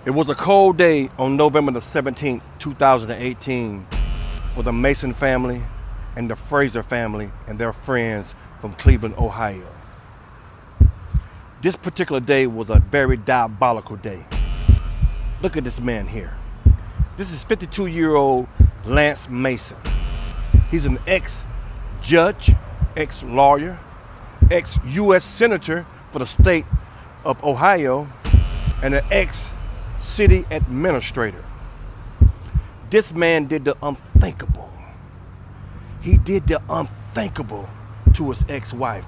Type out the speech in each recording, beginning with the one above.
It was a cold day on November the 17th, 2018 for the Mason family and the Fraser family and their friends from Cleveland, Ohio. This particular day was a very diabolical day. Look at this man here. This is 52-year-old Lance Mason. He's an ex-judge, ex-lawyer, ex-U.S. senator for the state of Ohio, and an ex-city administrator. This man did the unthinkable. He did the unthinkable to his ex-wife.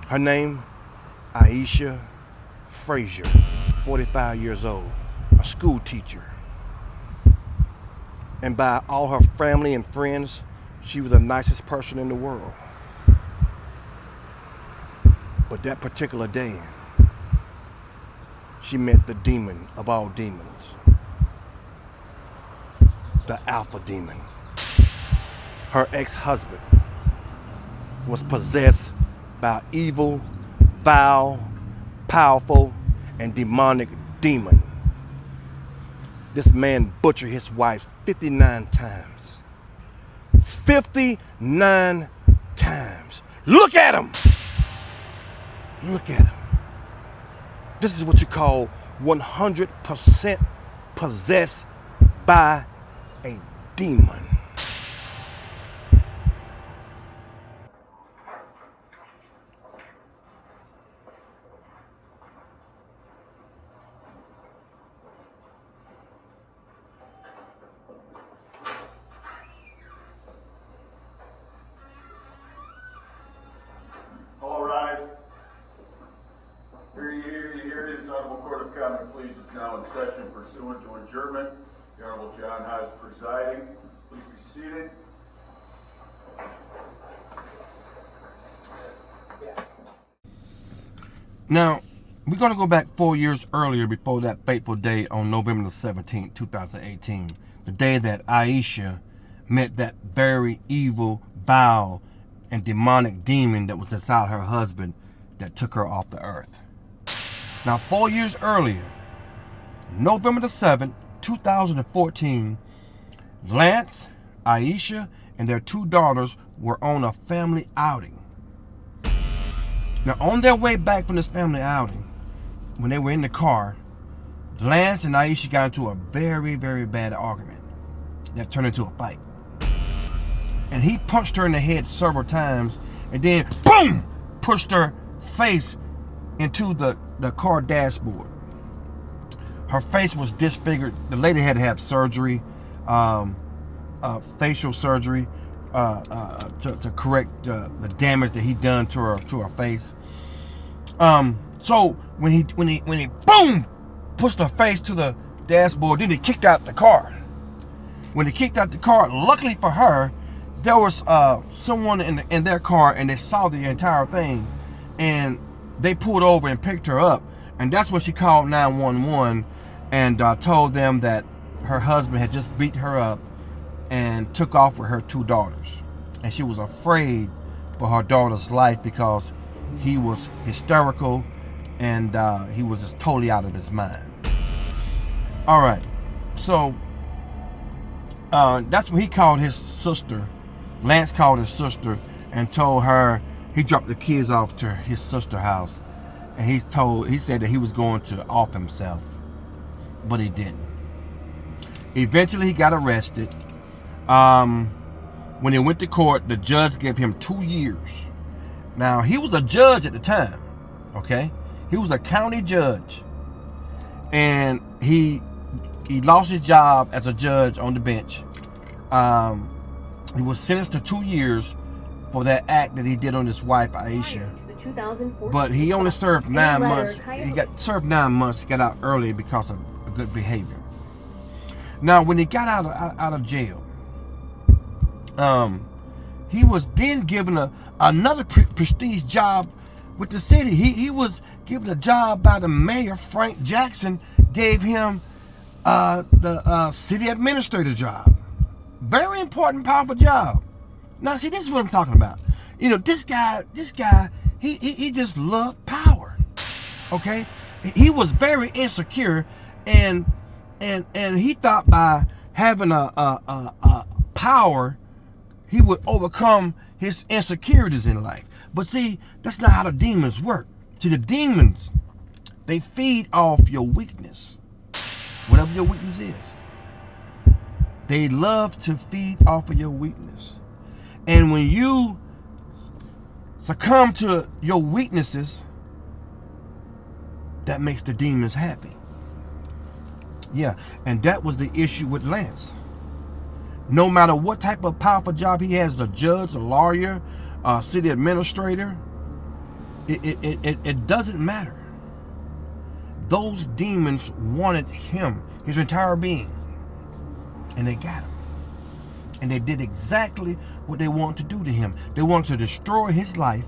Her name, Aisha Frazier, 45 years old, a school teacher. And by all her family and friends, she was the nicest person in the world. But that particular day, she met the demon of all demons, the alpha demon. Her ex-husband was possessed by an evil, foul, powerful, and demonic demon. This man butchered his wife 59 times. 59 times. Look at him! Look at him. This is what you call 100% possessed by a demon. All rise. You hear this Honorable Court of Common Pleas is now in session pursuant to adjournment. The Honorable John Haas presiding. Please be seated. Now, we're going to go back 4 years earlier before that fateful day on November the 17th, 2018. The day that Aisha met that very evil, vile, and demonic demon that was inside her husband that took her off the earth. Now, 4 years earlier, November the 7th, 2014, Lance, Aisha, and their two daughters were on a family outing. Now, on their way back from this family outing, when they were in the car, Lance and Aisha got into a very, very bad argument that turned into a fight. And he punched her in the head several times, and then, boom, pushed her face into the car dashboard. Her face was disfigured. The lady had to have surgery, facial surgery, to correct the damage that he done to her face. So when he boom pushed her face to the dashboard, then he kicked out the car. When he kicked out the car, luckily for her, there was someone in their car, and they saw the entire thing, and they pulled over and picked her up, and that's when she called 911 and told them that her husband had just beat her up and took off with her two daughters, and she was afraid for her daughter's life because he was hysterical and he was just totally out of his mind. All right, so that's when he called his sister. Lance called his sister and told her he dropped the kids off to his sister's house, and he said that he was going to off himself, but he didn't. Eventually, he got arrested. When he went to court, the judge gave him 2 years. Now, he was a judge at the time, okay? He was a county judge, and he lost his job as a judge on the bench. He was sentenced to 2 years for that act that he did on his wife, Aisha. But he only served 9 months. He got served 9 months. He got out early because of good behavior. Now, when he got out of jail, he was then given another prestige job with the city. He was given a job by the mayor, Frank Jackson, gave him the city administrator job. Very important, powerful job. Now, see, this is what I'm talking about. You know, this guy, he just loved power, okay? He was very insecure, and he thought by having a power, he would overcome his insecurities in life. But see, that's not how the demons work. See, the demons, they feed off your weakness, whatever your weakness is. They love to feed off of your weakness. And when you succumb to your weaknesses, that makes the demons happy. Yeah, and that was the issue with Lance. No matter what type of powerful job he has, a judge, a lawyer, a city administrator, it doesn't matter. Those demons wanted him, his entire being, and they got him. And they did exactly what they wanted to do to him. They wanted to destroy his life,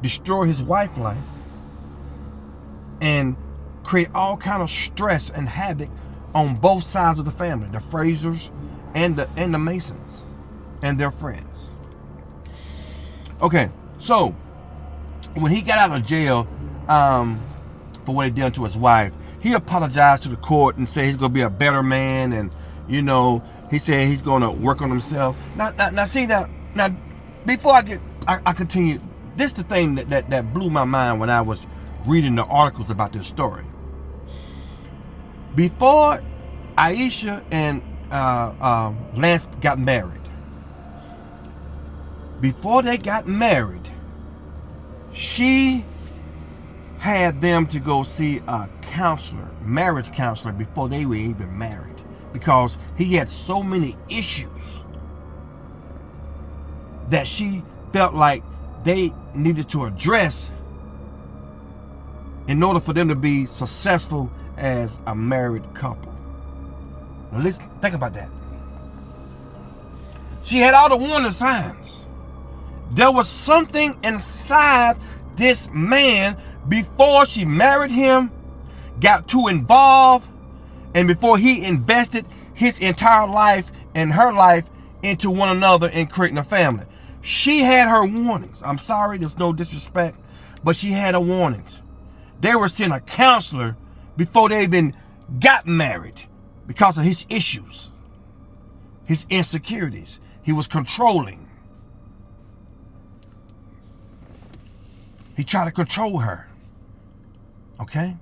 destroy his wife's life, and create all kind of stress and havoc on both sides of the family, the Frasers and the Masons and their friends. Okay, so when he got out of jail for what he did to his wife, he apologized to the court and said he's going to be a better man, and you know, he said he's going to work on himself. Now, before I continue, this is the thing that blew my mind when I was reading the articles about this story. Before Aisha and Lance got married, before they got married, she had them to go see a counselor, marriage counselor, before they were even married, because he had so many issues that she felt like they needed to address in order for them to be successful as a married couple. Now listen, think about that. She had all the warning signs. There was something inside this man before she married him, got too involved, and before he invested his entire life and her life into one another and creating a family. She had her warnings. I'm sorry, there's no disrespect, but she had her warnings. They were seeing a counselor before they even got married because of his issues, his insecurities. He was controlling. He tried to control her. Okay?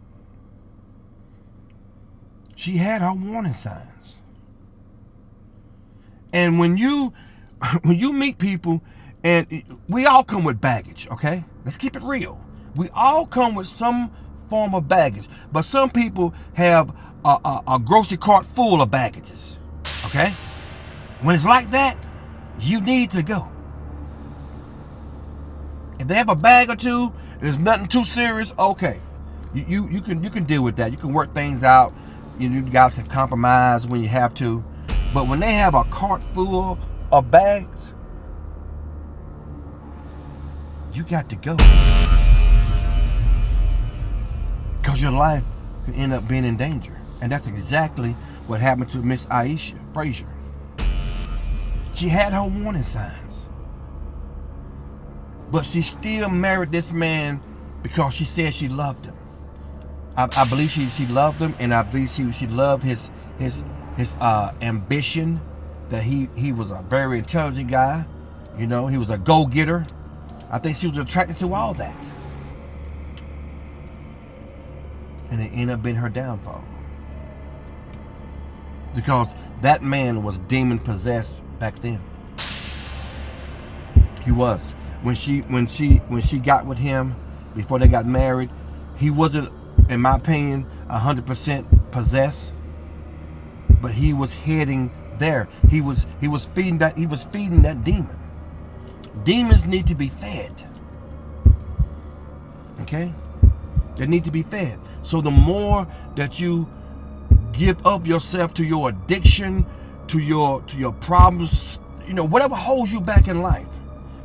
She had her warning signs. And when you meet people, and we all come with baggage, okay? Let's keep it real. We all come with some form of baggage, but some people have a grocery cart full of baggages, okay? When it's like that, you need to go. If they have a bag or two, there's nothing too serious, okay. You can deal with that. You can work things out. You guys can compromise when you have to. But when they have a cart full of bags, you got to go. Because your life could end up being in danger. And that's exactly what happened to Miss Aisha Frazier. She had her warning signs. But she still married this man because she said she loved him. I believe she loved him, and I believe she loved his ambition, that he was a very intelligent guy. You know, he was a go-getter. I think she was attracted to all that. And it ended up being her downfall. Because that man was demon possessed back then. He was. When she got with him before they got married, he wasn't, in my opinion, 100% possessed, but he was heading there. He was feeding that demon. Demons need to be fed. Okay? They need to be fed. So the more that you give up yourself to your addiction, to your problems, you know, whatever holds you back in life,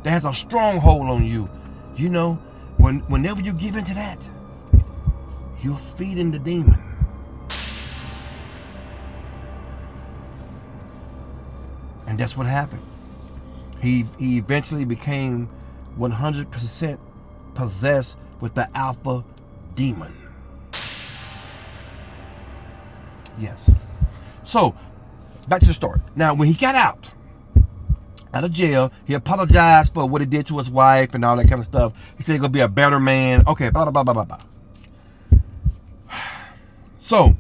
that has a stronghold on you, you know, whenever you give into that, you're feeding the demon. And that's what happened. He eventually became 100% possessed with the alpha demon. Yes. So, back to the story. Now, when he got out of jail, he apologized for what he did to his wife and all that kind of stuff. He said he's going to be a better man. Okay, blah, blah, blah, blah, blah. So,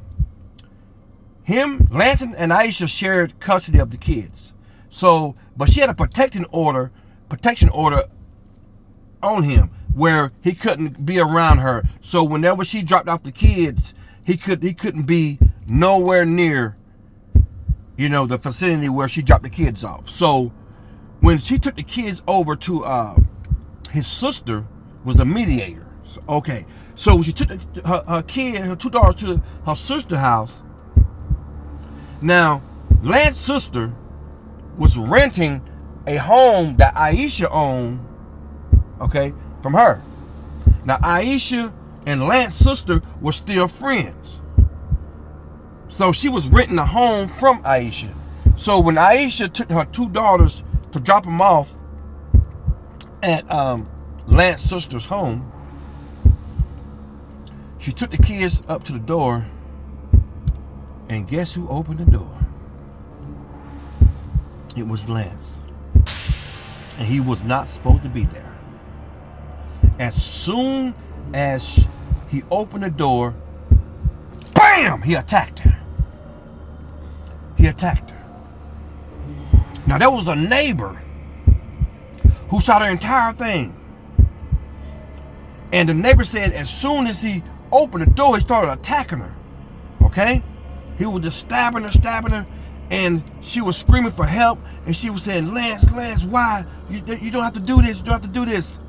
Lance and Aisha shared custody of the kids. So, but she had a protection order on him where he couldn't be around her. So whenever she dropped off the kids, he couldn't be nowhere near, the vicinity where she dropped the kids off. So when she took the kids over to his sister was the mediator. So, okay, so she took her two daughters to her sister's house. Now, Lance's sister was renting a home that Aisha owned, okay, from her. Now, Aisha and Lance's sister were still friends. So she was renting a home from Aisha. So when Aisha took her two daughters to drop them off at Lance's sister's home, she took the kids up to the door, and guess who opened the door? It was Lance. And he was not supposed to be there. As soon as he opened the door, bam! He attacked her. Now there was a neighbor who saw the entire thing. And the neighbor said as soon as he opened the door, he started attacking her. Okay? He was just stabbing her, and she was screaming for help, and she was saying, Lance, why? You don't have to do this.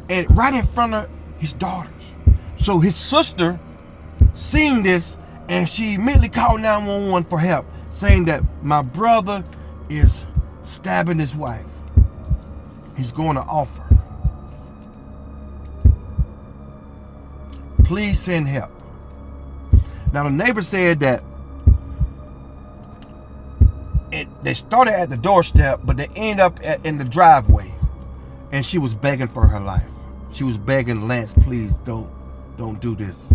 And right in front of his daughters. So his sister seen this, and she immediately called 911 for help, saying that my brother is stabbing his wife. He's going to offer. Please send help. Now the neighbor said that they started at the doorstep, but they ended up in the driveway, and she was begging for her life. She was begging Lance, please don't do this.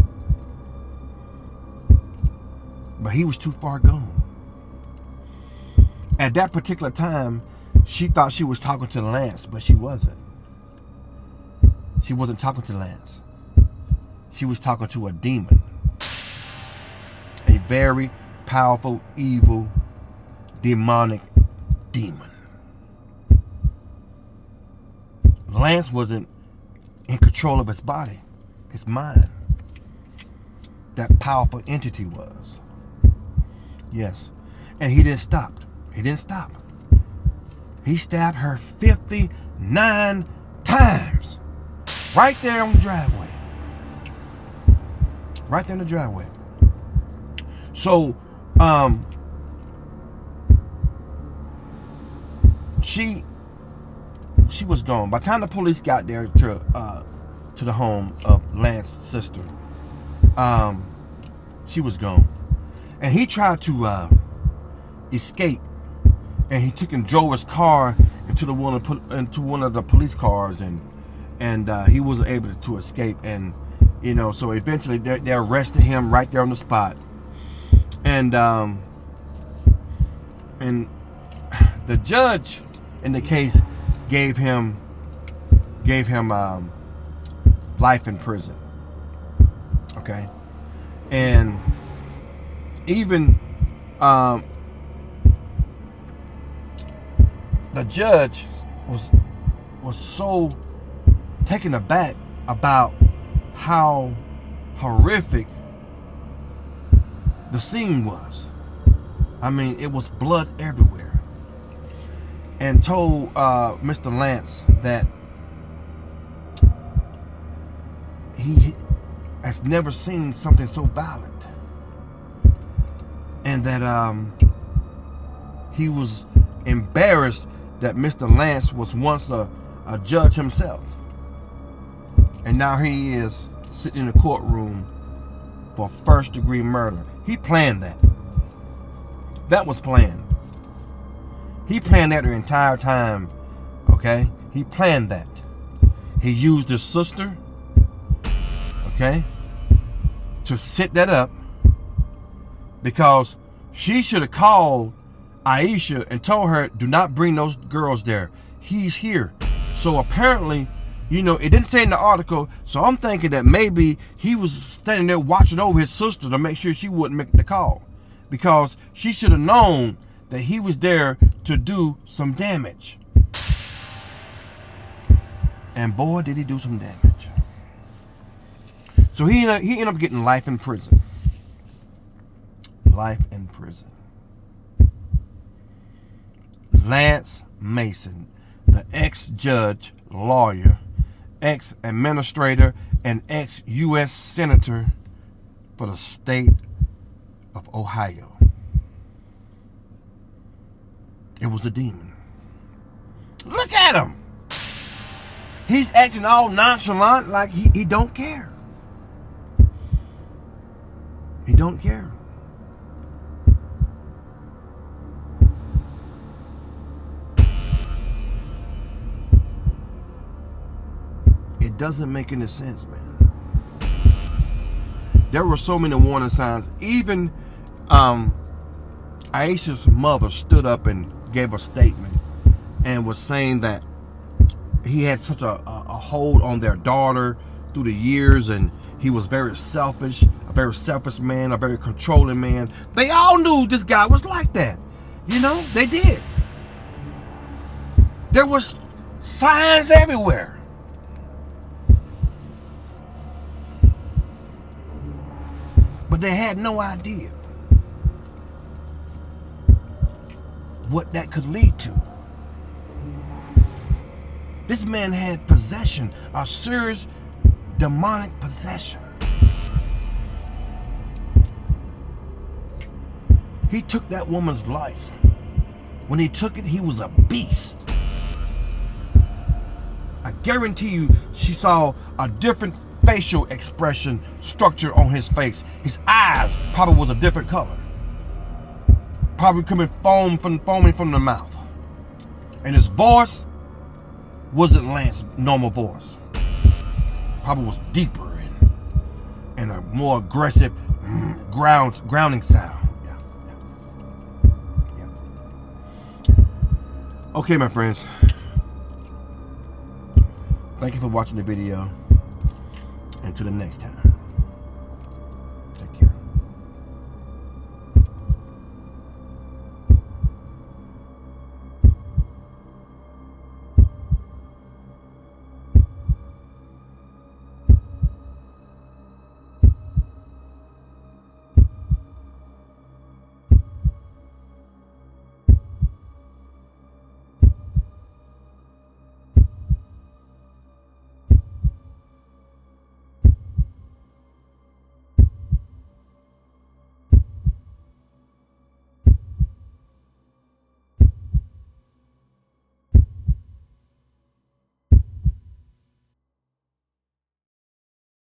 But he was too far gone. At that particular time, she thought she was talking to Lance, but she wasn't. She wasn't talking to Lance. She was talking to a demon. A very powerful, evil, demonic demon. Lance wasn't in control of his body, his mind. That powerful entity was. Yes. And he didn't stop. He stabbed her 59 times. Right there on the driveway. So, she was gone. By the time the police got there to the home of Lance's sister, she was gone. And he tried to escape, and he took and drove his car into one of the police cars, and he wasn't able to escape. And so eventually they arrested him right there on the spot. And the judge in the case gave him life in prison. Okay, and even the judge was so taken aback about how horrific the scene was. I mean, it was blood everywhere. And told Mr. Lance that he has never seen something so violent. And that he was embarrassed that Mr. Lance was once a judge himself. And now he is sitting in the courtroom for first-degree murder. He planned that. That was planned. He planned that the entire time. Okay? He planned that. He used his sister, okay, to set that up because she should have called Aisha and told her, do not bring those girls there. He's here. So apparently, you know, it didn't say in the article, so I'm thinking that maybe he was standing there watching over his sister to make sure she wouldn't make the call, because she should have known that he was there to do some damage. And boy, did he do some damage. So he ended up getting life in prison. Life in prison. Lance Mason, the ex-judge, lawyer, ex-administrator, and ex-U.S. senator for the state of Ohio. It was a demon. Look at him. He's acting all nonchalant, like he don't care. He don't care. It doesn't make any sense, man. There were so many warning signs. Even Aisha's mother stood up and gave a statement and was saying that he had such a hold on their daughter through the years, and he was very selfish, a very selfish man, a very controlling man. They all knew this guy was like that. You know, they did. There was signs everywhere. But they had no idea what that could lead to. This man had possession, a serious demonic possession. He took that woman's life. When he took it, he was a beast. I guarantee you, she saw a different facial expression structure on his face. His eyes probably was a different color. Probably foaming from the mouth. And his voice wasn't Lance's normal voice. Probably was deeper and a more aggressive grounding sound. Yeah. Okay, my friends. Thank you for watching the video. Until the next time.